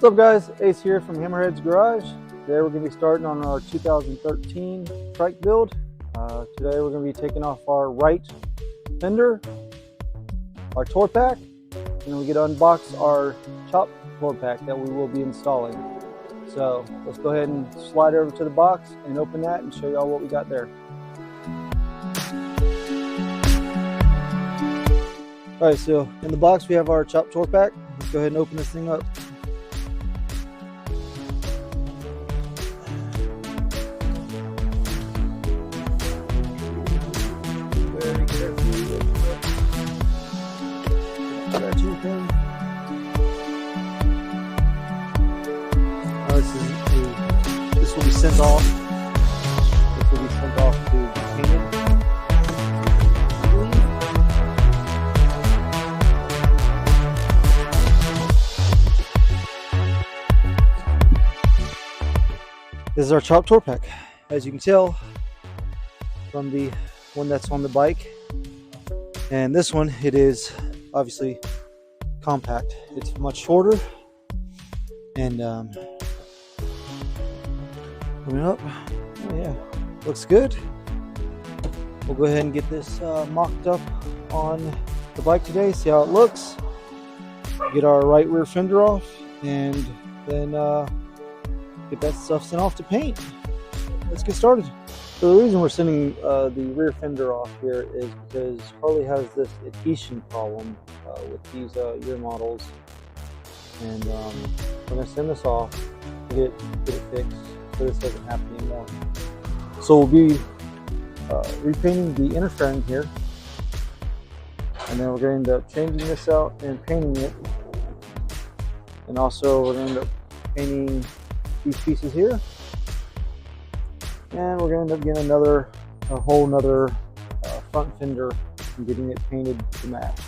What's up guys, Ace here from Hammerhead's Garage. Today we're going to be starting on our 2013 trike build. Today we're going to be taking off our right fender, our tour pack, and then we get to unbox our chopped tour pack that we will be installing. So let's go ahead and slide over to the box and open that and show y'all what we got there. Alright, so in the box we have our chopped tour pack. Let's go ahead and open this thing up. Very carefully open it up. Scratchy thing. This will be sent off. This will be sent off to be painted. This is our chopped tour pack. As you can tell from the one that's on the bike, and this one, it is obviously compact. It's much shorter, and coming up, yeah, looks good. We'll go ahead and get this mocked up on the bike today, see how it looks, get our right rear fender off, and then get that stuff sent off to paint. Let's get started. So the reason we're sending the rear fender off here is because Harley has this adhesion problem with these year models, and we're going to send this off to get it fixed so this doesn't happen anymore. So we'll be repainting the inner fairing here, and then we're going to end up changing this out and painting it, and also we're going to end up painting these pieces here, and we're going to end up getting a whole nother front fender and getting it painted to match.